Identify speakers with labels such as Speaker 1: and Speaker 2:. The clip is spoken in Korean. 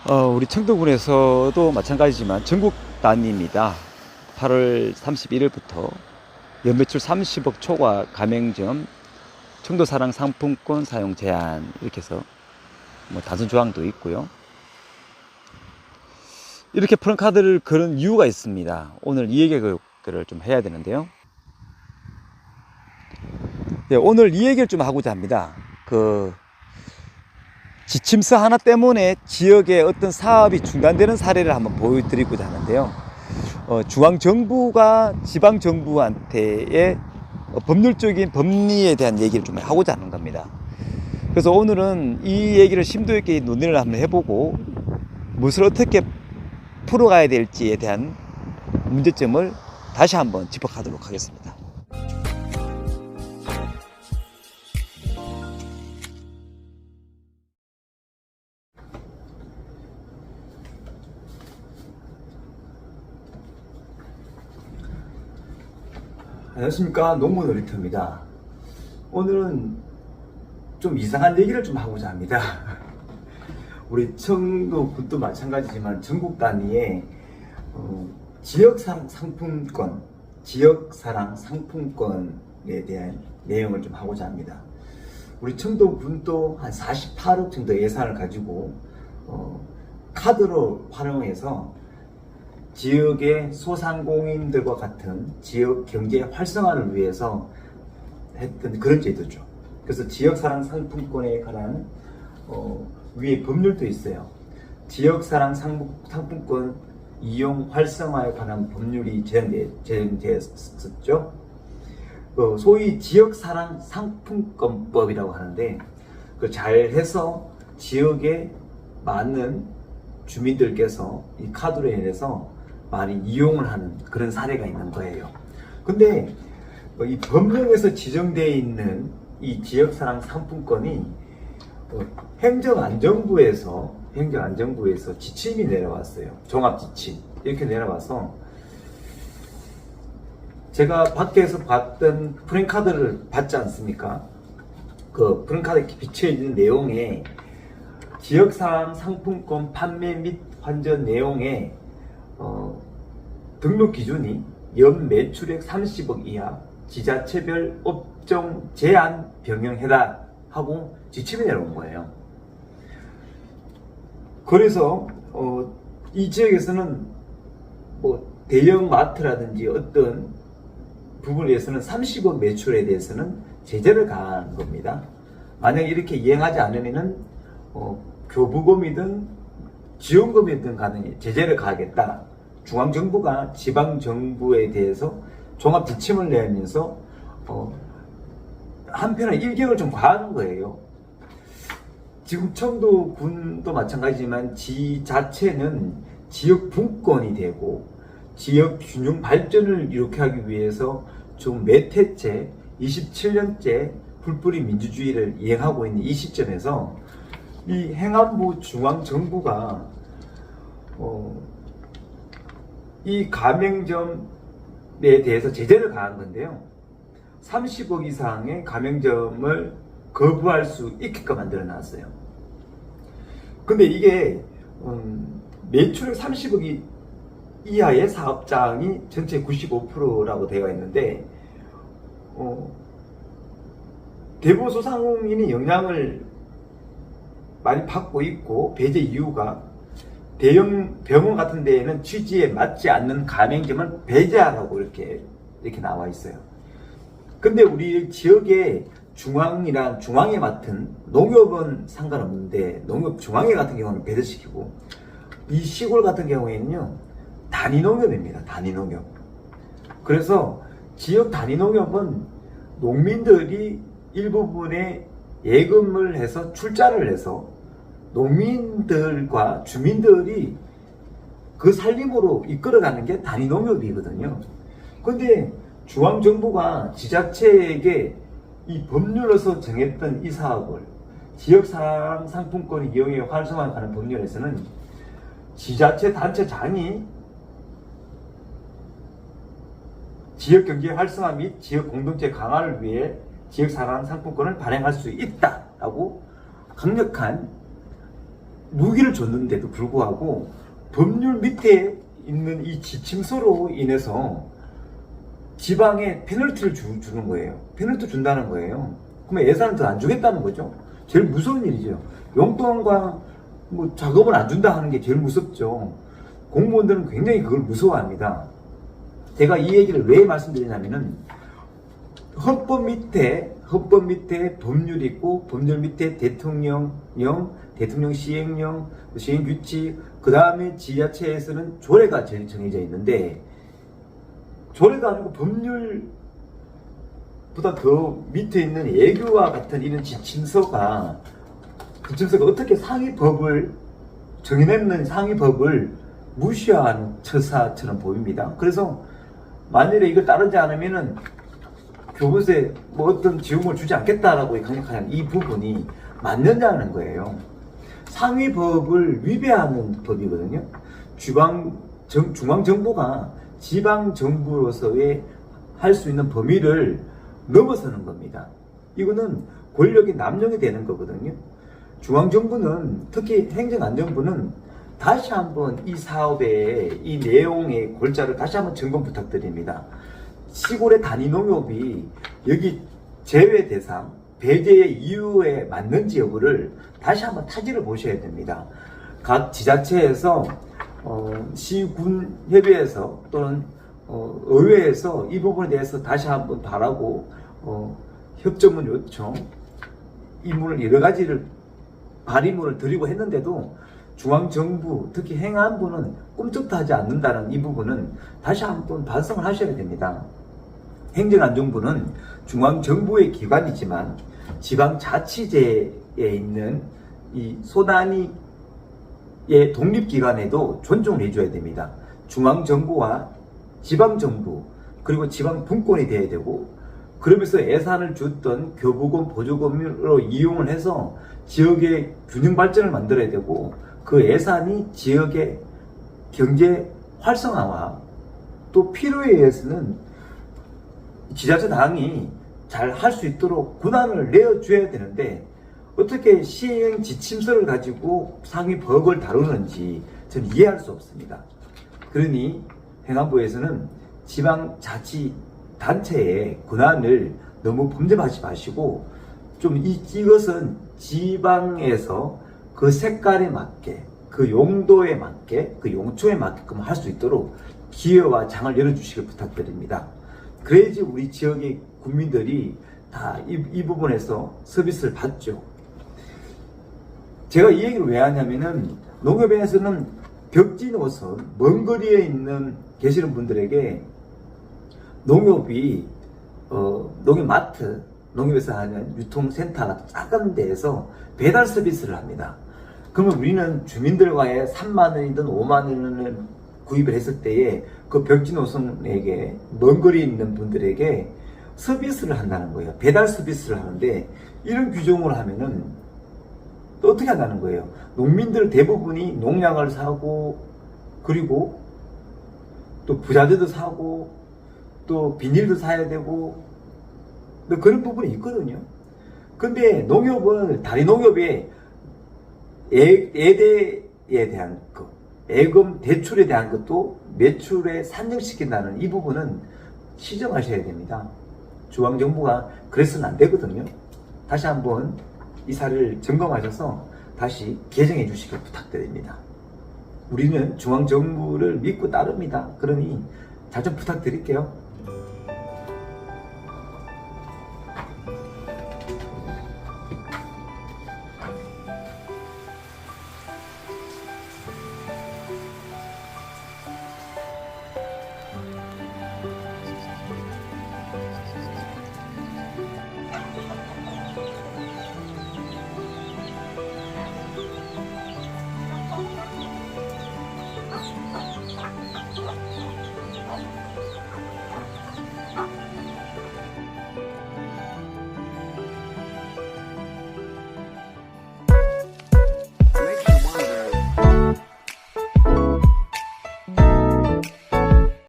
Speaker 1: 우리 청도군에서도 마찬가지지만 전국 단위입니다. 8월 31일부터 연매출 30억 초과 가맹점 청도사랑 상품권 사용 제한 이렇게 해서 단순 조항도 있고요. 이렇게 프랜카드를 거는 이유가 있습니다. 오늘 이 얘기를 좀 해야 되는데요. 오늘 이 얘기를 좀 하고자 합니다. 지침서 하나 때문에 지역의 어떤 사업이 중단되는 사례를 한번 보여드리고자 하는데요. 중앙정부가 지방정부한테의 법률적인 법리에 대한 얘기를 좀 하고자 하는 겁니다. 그래서 오늘은 이 얘기를 심도 있게 논의를 한번 해보고 무엇을 어떻게 풀어가야 될지에 대한 문제점을 다시 한번 짚어가도록 하겠습니다. 안녕하십니까, 농무놀이터입니다. 오늘은 좀 이상한 얘기를 좀 하고자 합니다. 우리 청도군도 마찬가지지만 전국 단위의 지역사랑 상품권에 대한 내용을 좀 하고자 합니다. 우리 청도군도 한 48억 정도 예산을 가지고 카드로 활용해서 지역의 소상공인들과 같은 지역 경제 활성화를 위해서 했던 그런 제도죠. 그래서 지역사랑 상품권에 관한 위에 법률도 있어요. 지역사랑 상품권 이용 활성화에 관한 법률이 제정되었었죠. 소위 지역사랑 상품권법이라고 하는데 잘해서 지역의 많은 주민들께서 이 카드로 인해서 많이 이용을 하는 그런 사례가 있는 거예요. 근데 이 법령에서 지정되어 있는 이 지역사랑 상품권이 행정안전부에서 지침이 내려왔어요. 종합지침 이렇게 내려와서 제가 밖에서 봤던 프랜카드를 봤지 않습니까? 그 프랜카드에 비춰있는 내용에 지역사랑 상품권 판매 및 환전 내용에 등록 기준이 연 매출액 30억 이하 지자체별 업종 제한 변경해라 하고 지침이 내려온 거예요. 그래서 이 지역에서는 대형 마트라든지 어떤 부분에서는 30억 매출에 대해서는 제재를 가한 겁니다. 만약 이렇게 이행하지 않으면은 교부금이든 지원금이든 간에 제재를 가하겠다. 중앙정부가 지방정부에 대해서 종합지침을 내면서 한편에 일격을 좀 과하는 거예요. 지금 청도군도 마찬가지지만 지자체는 지역 분권이 되고 지역 균형 발전을 이렇게 하기 위해서 지금 몇 해째 27년째 풀뿌리 민주주의를 이행하고 있는 이 시점에서 이 행안부 중앙정부가 이 가맹점에 대해서 제재를 가한 건데요. 30억 이상의 가맹점을 거부할 수 있게끔 만들어 놨어요. 근데 이게 매출액 30억 이하의 사업장이 전체 95%라고 되어 있는데 대부분 소상공인이 영향을 많이 받고 있고, 배제 이유가 대형 병원 같은 데에는 취지에 맞지 않는 가맹점을 배제하라고 이렇게 나와 있어요. 근데 우리 지역의 중앙에 맡은 농협은 상관없는데 농협 중앙회 같은 경우는 배제시키고, 이 시골 같은 경우에는요 단위 농협입니다. 단위 농협. 그래서 지역 단위 농협은 농민들이 일부분의 예금을 해서 출자를 해서 농민들과 주민들이 그 살림으로 이끌어가는 게 단위 농협이거든요. 근데 중앙정부가 지자체에게 이 법률에서 정했던 이 사업을 지역사랑 상품권 이용에 활성화하는 법률에서는 지자체 단체장이 지역경제 활성화 및 지역 공동체 강화를 위해 지역사랑 상품권을 발행할 수 있다라고 강력한 무기를 줬는데도 불구하고 법률 밑에 있는 이 지침서로 인해서 지방에 페널티를 주는 거예요. 페널티 준다는 거예요. 그러면 예산을 더 안 주겠다는 거죠. 제일 무서운 일이죠. 용돈과 뭐 작업을 안 준다 하는 게 제일 무섭죠. 공무원들은 굉장히 그걸 무서워합니다. 제가 이 얘기를 왜 말씀드리냐면은 헌법 밑에 법률이 있고 법률 밑에 대통령령, 대통령 시행령, 시행규칙, 그 다음에 지자체에서는 조례가 정해져 있는데 조례가 아니고 법률보다 더 밑에 있는 예규와 같은 이런 지침서가 어떻게 상위법을 정해냈는 상위법을 무시하는 처사처럼 보입니다. 그래서 만일에 이걸 따르지 않으면은 교부세 뭐 어떤 지원을 주지 않겠다라고 강력한 이 부분이 맞느냐는 거예요. 상위법을 위배하는 법이거든요. 중앙정부가 지방정부로서의 할 수 있는 범위를 넘어서는 겁니다. 이거는 권력이 남용이 되는 거거든요. 중앙정부는 특히 행정안전부는 다시 한번 이 사업의 이 내용의 골자를 다시 한번 점검 부탁드립니다. 시골의 단위 농협이 여기 제외 대상, 배제의 이유에 맞는지 여부를 다시 한번 타지를 보셔야 됩니다. 각 지자체에서 시군 협의회에서 또는 의회에서 이 부분에 대해서 다시 한번 바라고 협조문 요청, 이문을 여러 가지를 발의문을 드리고 했는데도 중앙정부, 특히 행안부는 꿈쩍도 하지 않는다는 이 부분은 다시 한번 반성을 하셔야 됩니다. 행정안전부는 중앙정부의 기관이지만 지방자치제에 있는 이 소단위의 독립기관에도 존중을 해줘야 됩니다. 중앙정부와 지방정부 그리고 지방분권이 돼야 되고 그러면서 예산을 줬던 교부금, 보조금으로 이용을 해서 지역의 균형 발전을 만들어야 되고 그 예산이 지역의 경제 활성화와 또 필요에 의해서는 지자체 당이 잘 할 수 있도록 권한을 내어줘야 되는데 어떻게 시행 지침서를 가지고 상위법을 다루는지 저는 이해할 수 없습니다. 그러니 행안부에서는 지방자치단체의 권한을 너무 범접하지 마시고 좀 이것은 지방에서 그 색깔에 맞게 그 용도에 맞게 그 용초에 맞게끔 할 수 있도록 기회와 장을 열어주시길 부탁드립니다. 그래야지 우리 지역의 국민들이 다 이 부분에서 서비스를 받죠. 제가 이 얘기를 왜 하냐면은 농협에서는 벽지 노선 먼 거리에 계시는 분들에게 농협이 농협마트, 농협에서 하는 유통센터 같은 작은 데에서 배달 서비스를 합니다. 그러면 우리는 주민들과의 3만 원이든 5만 원을 구입을 했을 때에 그 벽지 노선에게 먼 거리에 있는 분들에게 서비스를 한다는 거예요. 배달 서비스를 하는데 이런 규정을 하면은 또 어떻게 한다는 거예요? 농민들 대부분이 농약을 사고 그리고 또 부자재도 사고 또 비닐도 사야 되고 또 그런 부분이 있거든요. 근데 농협은 다리 농협에 예대에 대한 것, 예금 대출에 대한 것도 매출에 산정시킨다는 이 부분은 시정하셔야 됩니다. 중앙정부가 그래서는 안 되거든요. 다시 한번 이 사례를 점검하셔서 다시 개정해 주시길 부탁드립니다. 우리는 중앙정부를 믿고 따릅니다. 그러니 잘 좀 부탁드릴게요.